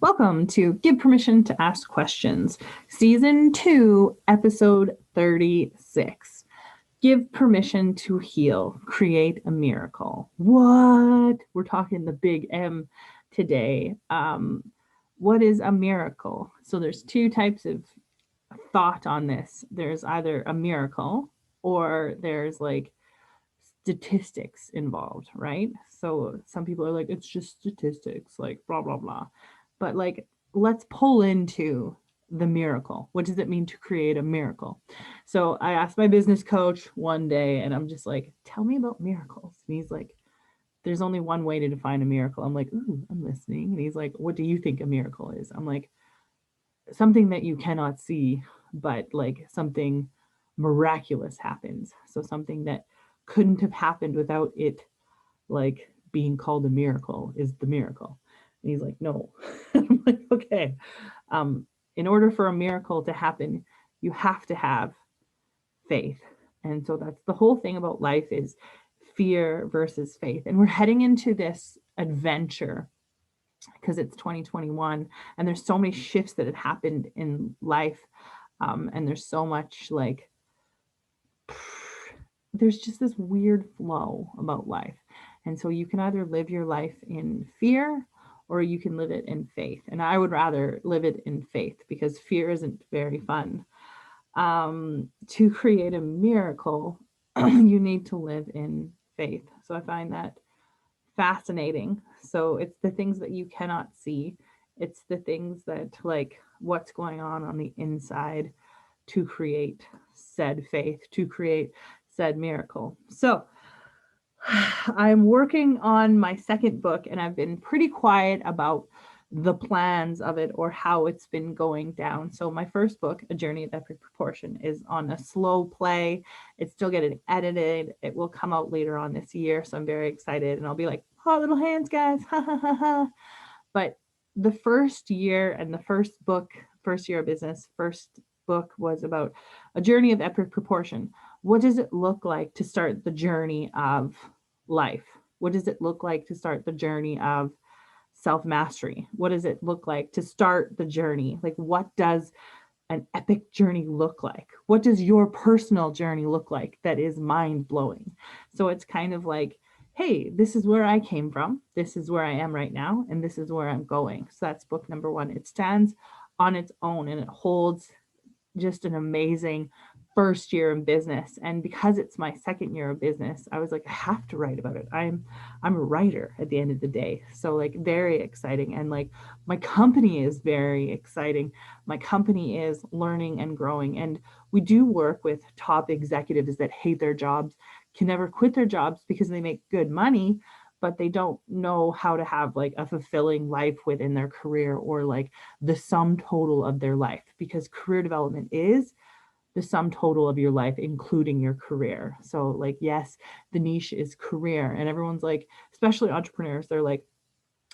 Welcome to Give Permission to Ask Questions, Season 2, Episode 36. Give permission to heal, create a miracle. What? We're talking the big M today. What is a miracle? So there's two types of thought on this. There's either a miracle or there's like statistics involved, right? So some people are like, it's just statistics, like blah, blah, blah. But like, let's pull into the miracle. What does it mean to create a miracle? So I asked my business coach one day, and I'm just like, tell me about miracles. And he's like, there's only one way to define a miracle. I'm like, ooh, I'm listening. And he's like, what do you think a miracle is? I'm like, something that you cannot see, but like something miraculous happens. So something that couldn't have happened without it like being called a miracle is the miracle. And he's like, no. I'm like, okay. In order for a miracle to happen, you have to have faith. And so that's the whole thing about life is fear versus faith. And we're heading into this adventure because it's 2021 and there's so many shifts that have happened in life. And there's so much like, there's just this weird flow about life. And so you can either live your life in fear or you can live it in faith. And I would rather live it in faith because fear isn't very fun. To create a miracle, you need to live in faith. So I find that fascinating. So it's the things that you cannot see. It's the things that like what's going on the inside to create said faith, to create said miracle. So I'm working on my second book and I've been pretty quiet about the plans of it or how it's been going down. So my first book, A Journey of Epic Proportion, is on a slow play. It's still getting edited. It will come out later on this year. So I'm very excited and I'll be like, hot little hands, guys. Ha ha ha ha. But the first year and the first book, first year of business, first book was about a journey of epic proportion. What does it look like to start the journey of life? What does it look like to start the journey of self mastery? What does it look like to start the journey? Like, what does an epic journey look like? What does your personal journey look like that is mind blowing? So it's kind of like, hey, this is where I came from. This is where I am right now. And this is where I'm going. So that's book number one. It stands on its own and it holds just an amazing first year in business. And because it's my second year of business, I was like, I have to write about it. I'm a writer at the end of the day. So like very exciting. And like my company is very exciting. My company is learning and growing. And we do work with top executives that hate their jobs, can never quit their jobs because they make good money, but they don't know how to have like a fulfilling life within their career or like the sum total of their life, because career development is the sum total of your life, including your career. So like, yes, the niche is career and everyone's like, especially entrepreneurs, they're like,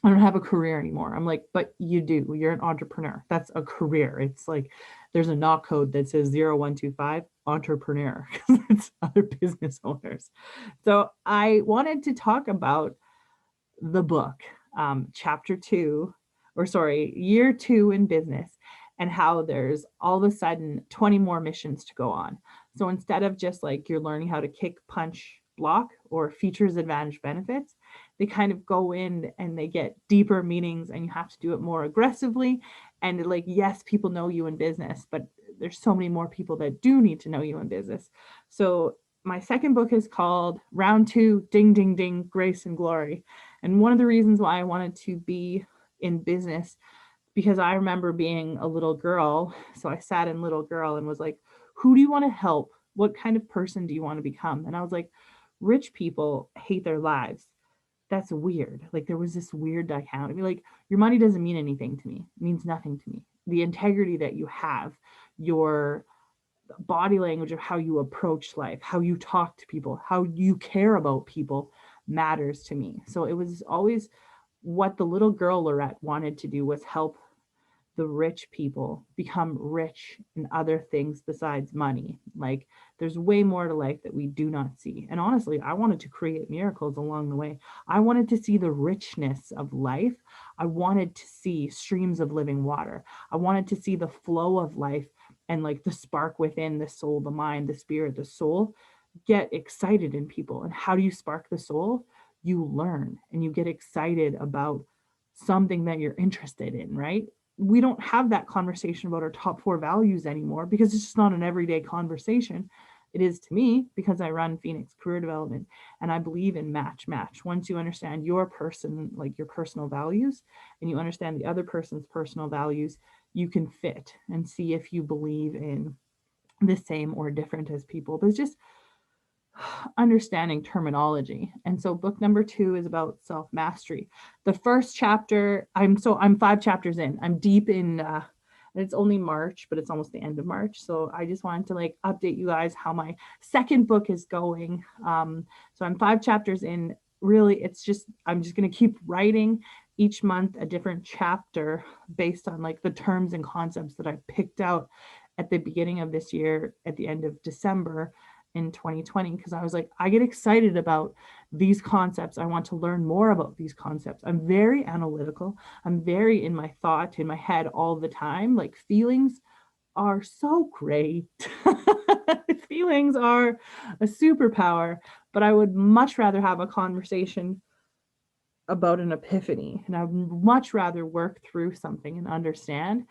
I don't have a career anymore. I'm like, but you do. You're an entrepreneur. That's a career. It's like there's a knock code that says 0125 entrepreneur because it's other business owners. So I wanted to talk about the book, chapter two, or sorry, year two in business, and how there's all of a sudden 20 more missions to go on. So instead of just like you're learning how to kick, punch, block, or features, advantage, benefits, they kind of go in and they get deeper meanings and you have to do it more aggressively. And like, yes, people know you in business, but there's so many more people that do need to know you in business. So my second book is called Round Two, Ding, Ding, Ding, Grace and Glory. And one of the reasons why I wanted to be in business, because I remember being a little girl. So I sat in little girl and was like, who do you want to help? What kind of person do you want to become? And I was like, rich people hate their lives. That's weird. Like there was this weird dichotomy. Like your money doesn't mean anything to me. It means nothing to me. The integrity that you have, your body language of how you approach life, how you talk to people, how you care about people matters to me. So it was always what the little girl Lorette wanted to do was help the rich people become rich in other things besides money. Like there's way more to life that we do not see. And honestly, I wanted to create miracles along the way. I wanted to see the richness of life. I wanted to see streams of living water. I wanted to see the flow of life and like the spark within the soul, the mind, the spirit, the soul get excited in people. And how do you spark the soul? You learn and you get excited about something that you're interested in, right? We don't have that conversation about our top 4 values anymore because it's just not an everyday conversation. It is to me because I run Phoenix Career Development and I believe in match. Once you understand your person, like your personal values, and you understand the other person's personal values, you can fit and see if you believe in the same or different as people. There's just understanding terminology. And so book number 2 is about self-mastery. The first chapter, I'm 5 chapters in. I'm deep in it's only March, but it's almost the end of March. So I just wanted to like update you guys how my second book is going. So I'm 5 chapters in. Really, I'm just going to keep writing each month a different chapter based on like the terms and concepts that I picked out at the beginning of this year, at the end of December in 2020, because I was like, I get excited about these concepts. I want to learn more about these concepts. I'm very analytical. I'm very in my thought, in my head all the time. Like feelings are so great. Feelings are a superpower, but I would much rather have a conversation about an epiphany, and I would much rather work through something and understand.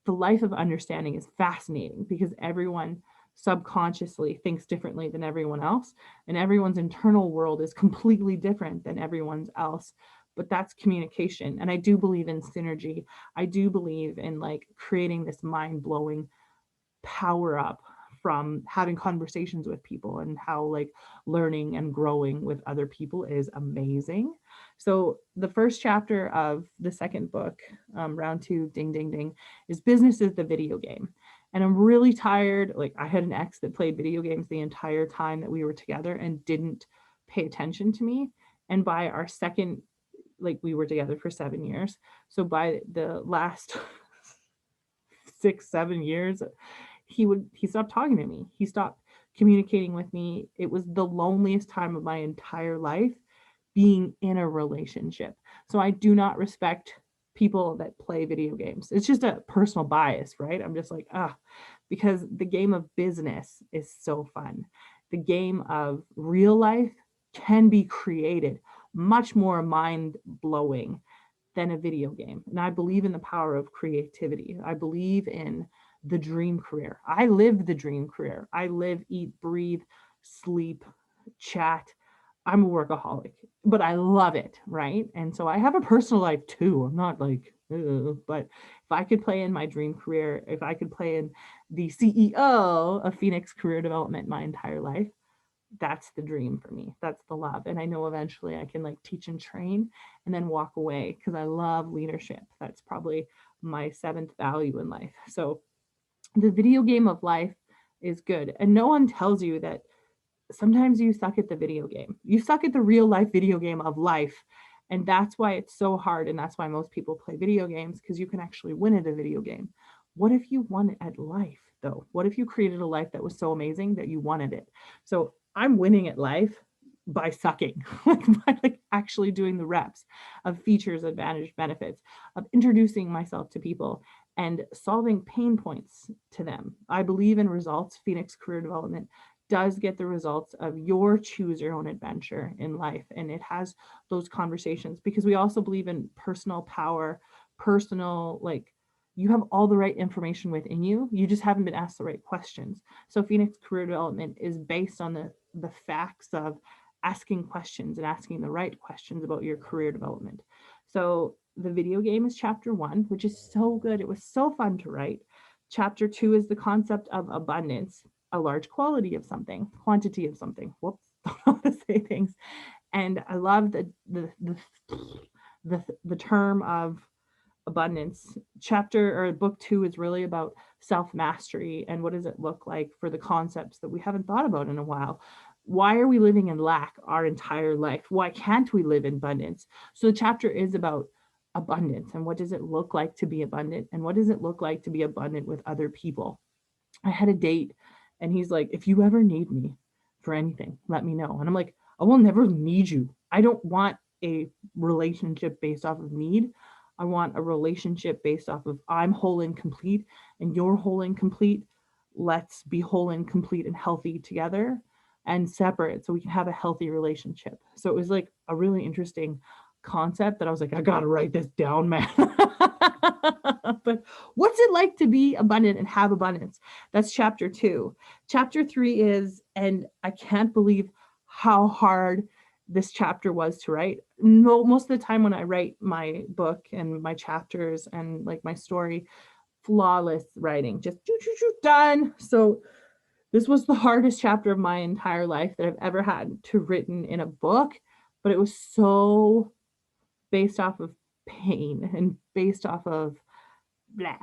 The life of understanding is fascinating because everyone subconsciously thinks differently than everyone else, and everyone's internal world is completely different than everyone's else. But that's communication. And I do believe in synergy. I do believe in like creating this mind-blowing power up from having conversations with people, and how like learning and growing with other people is amazing. So the first chapter of the second book, round 2, ding ding ding, is business is the video game. And I'm really tired. Like I had an ex that played video games the entire time that we were together and didn't pay attention to me. And by our second, like we were together for 7 years, so by the last 6 7 years, he stopped talking to me. He stopped communicating with me. It was the loneliest time of my entire life being in a relationship. So I do not respect people that play video games. It's just a personal bias, right? I'm just like, because the game of business is so fun. The game of real life can be created much more mind blowing than a video game. And I believe in the power of creativity. I believe in the dream career. I live the dream career. I live, eat, breathe, sleep, chat. I'm a workaholic, but I love it, right? And so I have a personal life too. I'm not like, but if I could play in my dream career, if I could play in the CEO of Phoenix Career Development my entire life, that's the dream for me. That's the love. And I know eventually I can like teach and train and then walk away because I love leadership. That's probably my 7th value in life. So the video game of life is good. And no one tells you that sometimes you suck at the video game. You suck at the real life video game of life. And that's why it's so hard. And that's why most people play video games, because you can actually win at a video game. What if you won at life, though? What if you created a life that was so amazing that you wanted it? So I'm winning at life by sucking, by actually doing the reps of features, advantage, benefits, of introducing myself to people and solving pain points to them. I believe in results. Phoenix Career Development does get the results of your choose your own adventure in life. And it has those conversations because we also believe in personal power, personal, like you have all the right information within you. You just haven't been asked the right questions. So Phoenix Career Development is based on the facts of asking questions and asking the right questions about your career development. So the video game is chapter 1, which is so good. It was so fun to write. Chapter 2 is the concept of abundance, a large quantity of something. Whoops, don't know how to say things. And I love the term of abundance. Chapter or book 2 is really about self-mastery and what does it look like for the concepts that we haven't thought about in a while. Why are we living in lack our entire life? Why can't we live in abundance? So the chapter is about abundance and what does it look like to be abundant and what does it look like to be abundant with other people. I had a date and he's like, if you ever need me for anything, let me know. And I'm like, I will never need you. I don't want a relationship based off of need. I want a relationship based off of I'm whole and complete and you're whole and complete. Let's be whole and complete and healthy together and separate so we can have a healthy relationship. So it was like a really interesting concept that I was like, I gotta write this down, man. But what's it like to be abundant and have abundance? That's chapter 2. Chapter 3 is, and I can't believe how hard this chapter was to write. No, most of the time when I write my book and my chapters and like my story, flawless writing, just done. So this was the hardest chapter of my entire life that I've ever had to written in a book, but it was so based off of pain and based off of blah,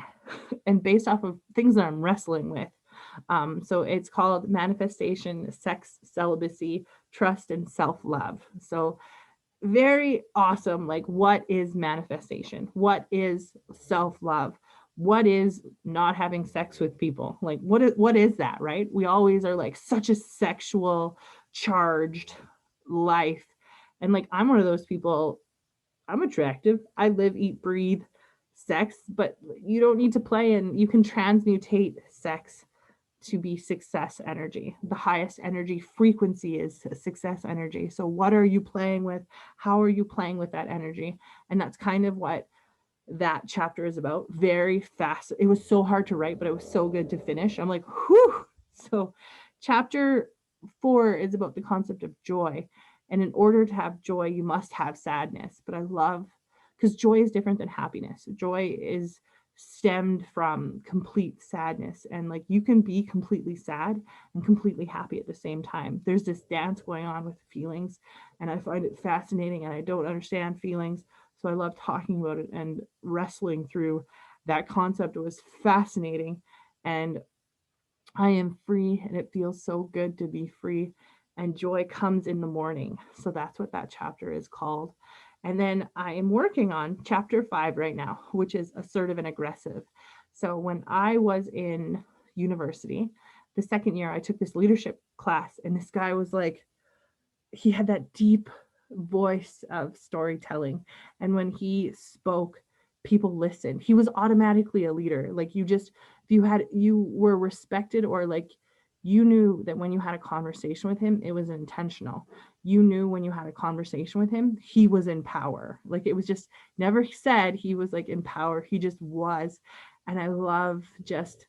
and based off of things that I'm wrestling with. So it's called Manifestation, Sex, Celibacy, Trust, and Self Love. So very awesome. Like, what is manifestation? What is self love? What is not having sex with people? Like, what is that, right? We always are like such a sexual charged life. And like, I'm one of those people. I'm attractive. I live, eat, breathe sex, but you don't need to play, and you can transmutate sex to be success energy. The highest energy frequency is success energy. So, what are you playing with? How are you playing with that energy? And that's kind of what that chapter is about. Very fast. It was so hard to write, but it was so good to finish. I'm like, whew. So, chapter 4 is about the concept of joy. And in order to have joy, you must have sadness. But I love, because joy is different than happiness. Joy is stemmed from complete sadness. And like, you can be completely sad and completely happy at the same time. There's this dance going on with feelings. And I find it fascinating, and I don't understand feelings. So I love talking about it and wrestling through that concept. It was fascinating. And I am free, and it feels so good to be free. And joy comes in the morning. So that's what that chapter is called. And then I am working on chapter 5 right now, which is assertive and aggressive. So when I was in university, the second year, I took this leadership class, and this guy was like, he had that deep voice of storytelling. And when he spoke, people listened. He was automatically a leader. Like, if you were respected, or like, you knew that when you had a conversation with him, it was intentional. You knew when you had a conversation with him, he was in power. Like, it was just never said he was like in power. He just was. And I love just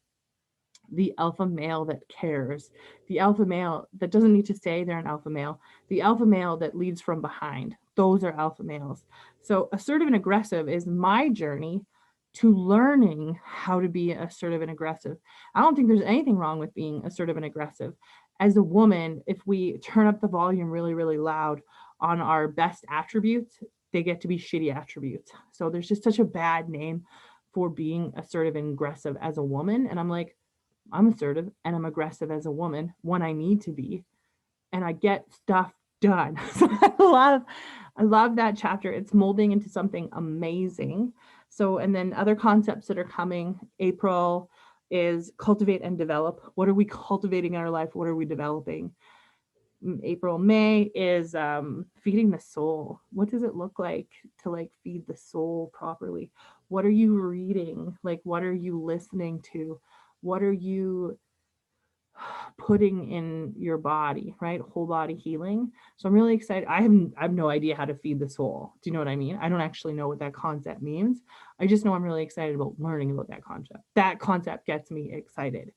the alpha male that cares, the alpha male that doesn't need to say they're an alpha male, the alpha male that leads from behind. Those are alpha males. So, assertive and aggressive is my journey to learning how to be assertive and aggressive. I don't think there's anything wrong with being assertive and aggressive. As a woman, if we turn up the volume really, really loud on our best attributes, they get to be shitty attributes. So, there's just such a bad name for being assertive and aggressive as a woman. And I'm like, I'm assertive and I'm aggressive as a woman when I need to be, and I get stuff done. So I love that chapter. It's molding into something amazing. So, and then other concepts that are coming. April is cultivate and develop. What are we cultivating in our life? What are we developing? April, May is feeding the soul. What does it look like to like feed the soul properly? What are you reading? Like, what are you listening to? What are you putting in your body, right? Whole body healing. So I'm really excited. I have no idea how to feed the soul. Do you know what I mean? I don't actually know what that concept means. I just know I'm really excited about learning about that concept. That concept gets me excited.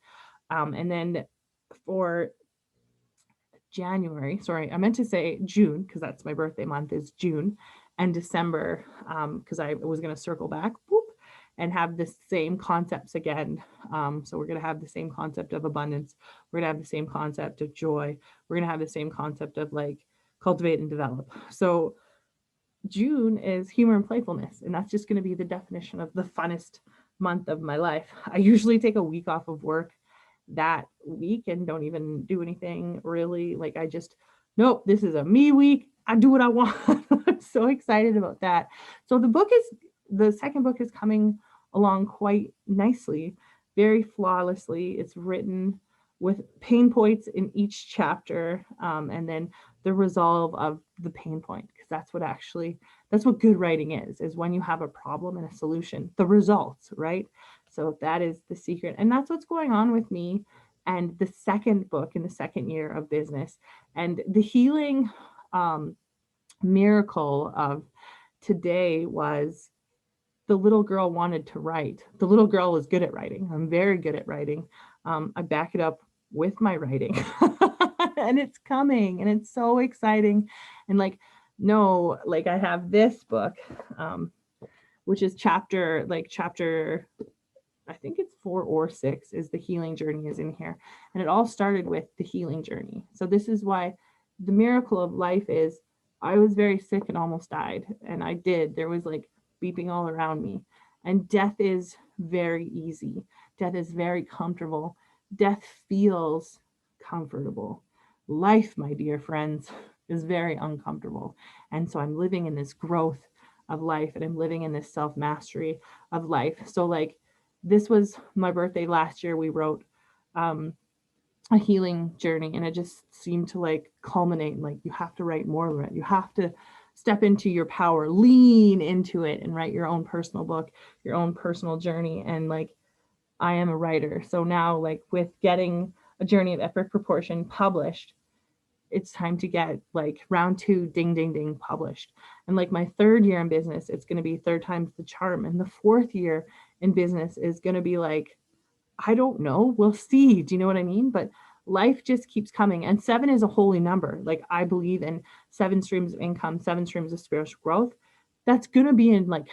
And then for January, sorry, I meant to say June, because that's my birthday month is June, and December, because I was going to circle back, whoop, and have the same concepts again. So we're going to have the same concept of abundance. We're going to have the same concept of joy. We're going to have the same concept of like cultivate and develop. So June is humor and playfulness, and that's just going to be the definition of the funnest month of my life. I usually take a week off of work that week and don't even do anything really. Like, I just, nope, this is a me week. I do what I want. I'm so excited about that. So the book is the second book is coming along quite nicely, very flawlessly. It's written with pain points in each chapter, and then the resolve of the pain point, because that's what good writing is when you have a problem and a solution, the results, right? So that is the secret, and that's what's going on with me and the second book in the second year of business. And the healing um, miracle of today was the little girl wanted to write. The little girl was good at writing. I'm very good at writing. I back it up with my writing, and it's coming, and it's so exciting. And like, no, like I have this book, um, which is chapter I think it's 4 or 6 is the healing journey is in here. And it all started with the healing journey. So this is why the miracle of life is I was very sick and almost died. And I did. There was like beeping all around me. And death is very easy. Death is very comfortable. Death feels comfortable. Life, my dear friends, is very uncomfortable. And so I'm living in this growth of life, and I'm living in this self mastery of life. So, like, this was my birthday last year. We wrote um, a healing journey, and it just seemed to like culminate. Like, you have to write more of it. You have to step into your power, lean into it, and write your own personal book, your own personal journey. And like, I am a writer. So now, like, with getting a journey of epic proportion published, it's time to get like round 2, ding, ding, ding, published. And like my third year in business, it's going to be third time's the charm. And the fourth year in business is going to be like, I don't know, we'll see. Do you know what I mean? But life just keeps coming. And 7 is a holy number. Like, I believe in 7 streams of income, 7 streams of spiritual growth. That's going to be in like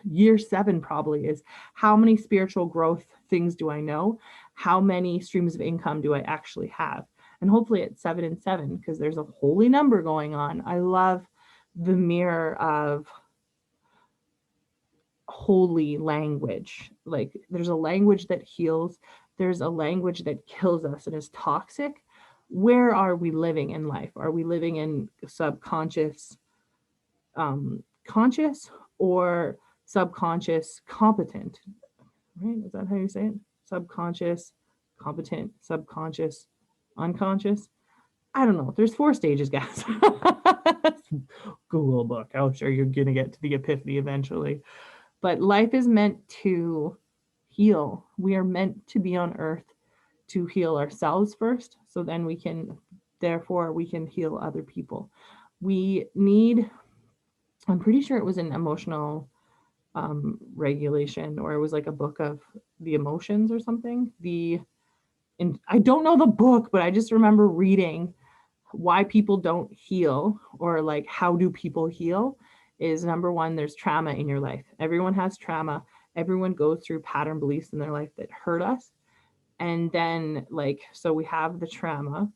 year 7, probably, is how many spiritual growth things do I know? How many streams of income do I actually have? And hopefully it's 7 and 7, because there's a holy number going on. I love the mirror of holy language. Like, there's a language that heals, there's a language that kills us and is toxic. Where are we living in life? Are we living in subconscious conscious, or subconscious competent? Right? Is that how you say it? Subconscious competent, subconscious unconscious. I don't know. There's 4 stages, guys. Google book. I'm sure you're gonna get to the epiphany eventually. But life is meant to heal. We are meant to be on earth to heal ourselves first, so then therefore we can heal other people. We need, I'm pretty sure it was an emotional regulation, or it was like a book of the emotions or something. And I don't know the book, but I just remember reading why people don't heal, or like how do people heal, is number 1, there's trauma in your life. Everyone has trauma. Everyone goes through pattern beliefs in their life that hurt us. And then, like, so we have the trauma.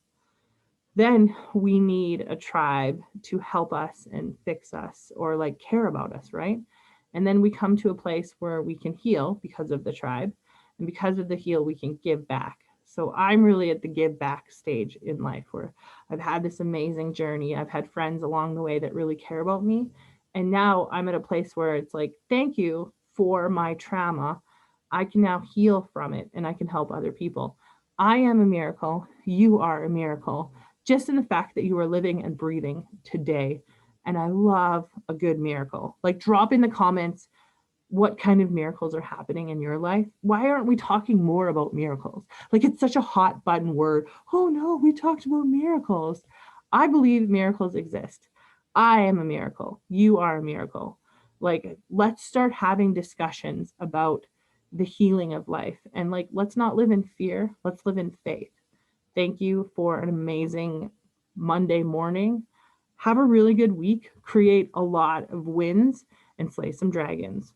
Then we need a tribe to help us and fix us, or like care about us, right? And then we come to a place where we can heal because of the tribe. And because of the heal, we can give back. So I'm really at the give back stage in life, where I've had this amazing journey. I've had friends along the way that really care about me. And now I'm at a place where it's like, thank you for my trauma. I can now heal from it, and I can help other people. I am a miracle. You are a miracle, just in the fact that you are living and breathing today. And I love a good miracle. Like, drop in the comments what kind of miracles are happening in your life. Why aren't we talking more about miracles? Like, it's such a hot button word. Oh no, we talked about miracles. I believe miracles exist. I am a miracle. You are a miracle. Like, let's start having discussions about the healing of life. And like, let's not live in fear. Let's live in faith. Thank you for an amazing Monday morning. Have a really good week. Create a lot of wins and slay some dragons.